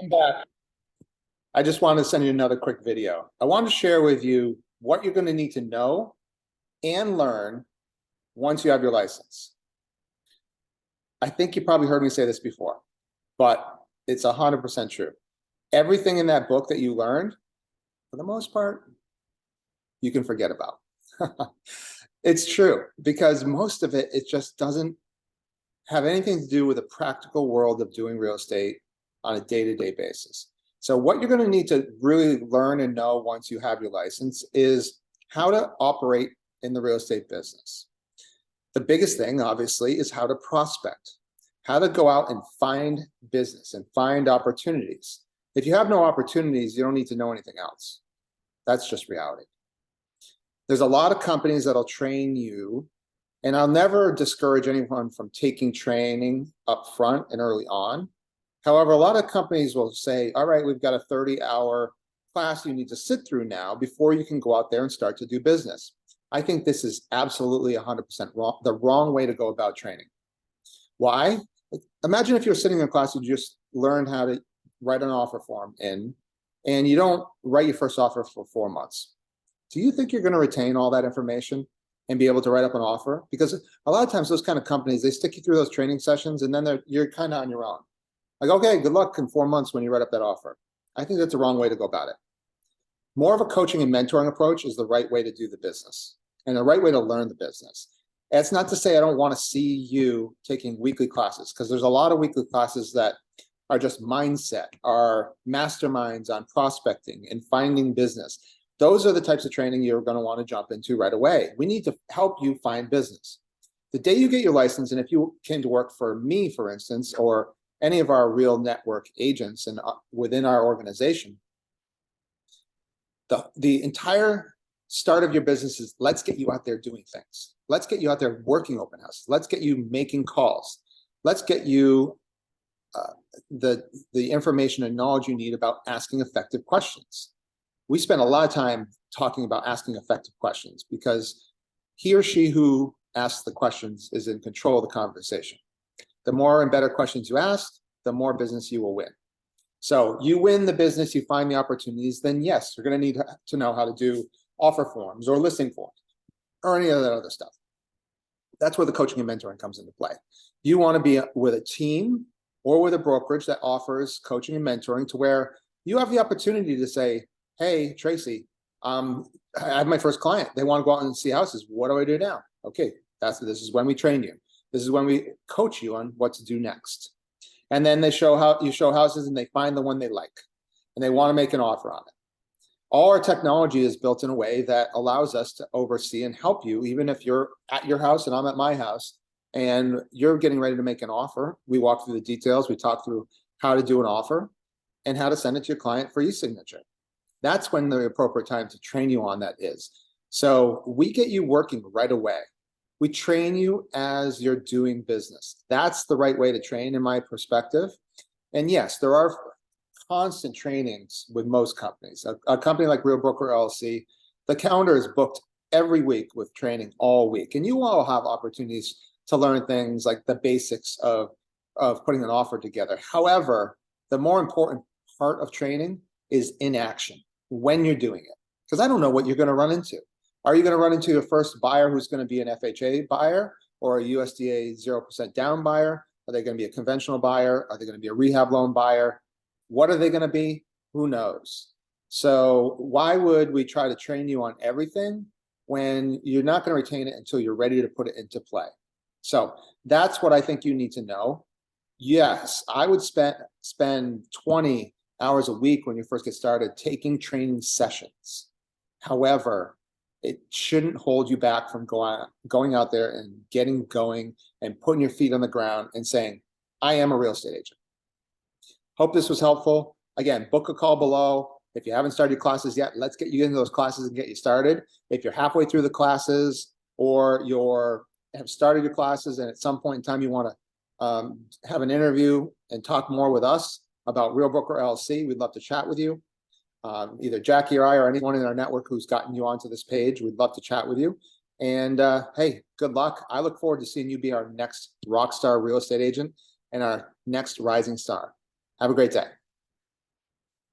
I'm back. I just wanted to send you another quick video. I wanted to share with you what you're going to need to know and learn once you have your license. I think you probably heard me say this before, but it's 100% true. Everything in that book that you learned, for the most part, you can forget about. It's true, because most of it, it just doesn't have anything to do with the practical world of doing real estate on a day-to-day basis. So what you're going to need to really learn and know once you have your license is how to operate in the real estate business. The biggest thing, obviously, is how to prospect, how to go out and find business and find opportunities. If you have no opportunities, you don't need to know anything else. That's just reality. There's a lot of companies that'll train you, and I'll never discourage anyone from taking training up front and early on. However, a lot of companies will say, all right, we've got a 30-hour class you need to sit through now before you can go out there and start to do business. I think this is absolutely 100% wrong, the wrong way to go about training. Why? Imagine if you're sitting in a class, you just learned how to write an offer form in, and you don't write your first offer for 4 months. Do you think you're going to retain all that information and be able to write up an offer? Because a lot of times those kind of companies, they stick you through those training sessions, and then you're kind of on your own. Like, okay, good luck in 4 months when you write up that offer. I think that's the wrong way to go about it. More of a coaching and mentoring approach is the right way to do the business and the right way to learn the business. And it's not to say I don't want to see you taking weekly classes, because there's a lot of weekly classes that are just mindset, are masterminds on prospecting and finding business. Those are the types of training you're going to want to jump into right away. We need to help you find business. The day you get your license, and if you came to work for me, for instance, or any of our real network agents and within our organization, the entire start of your business is, let's get you out there doing things. Let's get you out there working open houses. Let's get you making calls. Let's get you the information and knowledge you need about asking effective questions. We spend a lot of time talking about asking effective questions, because he or she who asks the questions is in control of the conversation. The more and better questions you ask, the more business you will win. So you win the business, you find the opportunities, then yes, you're going to need to know how to do offer forms or listing forms or any of that other stuff. That's where the coaching and mentoring comes into play. You want to be with a team or with a brokerage that offers coaching and mentoring, to where you have the opportunity to say, hey, Tracy, I have my first client. They want to go out and see houses. What do I do now? Okay, this is when we train you. This is when we coach you on what to do next. And then you show houses, and they find the one they like, and they want to make an offer on it. All our technology is built in a way that allows us to oversee and help you, even if you're at your house and I'm at my house and you're getting ready to make an offer. We walk through the details. We talk through how to do an offer and how to send it to your client for e-signature. That's when the appropriate time to train you on that is. So we get you working right away. We train you as you're doing business. That's the right way to train, in my perspective. And yes, there are constant trainings with most companies. A company like Real Broker LLC, the calendar is booked every week with training all week. And you all have opportunities to learn things like the basics of putting an offer together. However, the more important part of training is in action when you're doing it. Because I don't know what you're going to run into. Are you going to run into your first buyer who's going to be an FHA buyer or a USDA 0% down buyer? Are they going to be a conventional buyer? Are they going to be a rehab loan buyer? What are they going to be? Who knows? So why would we try to train you on everything when you're not going to retain it until you're ready to put it into play? So that's what I think you need to know. Yes, I would spend 20 hours a week when you first get started taking training sessions. However, it shouldn't hold you back from going out there and getting going and putting your feet on the ground and saying, I am a real estate agent. Hope this was helpful. Again, book a call below. If you haven't started your classes yet, let's get you into those classes and get you started. If you're halfway through the classes, or have started your classes and at some point in time you want to have an interview and talk more with us about Real Broker LLC, we'd love to chat with you. Either Jackie or I or anyone in our network who's gotten you onto this page, we'd love to chat with you. And hey, good luck. I look forward to seeing you be our next rock star real estate agent and our next rising star. Have a great day.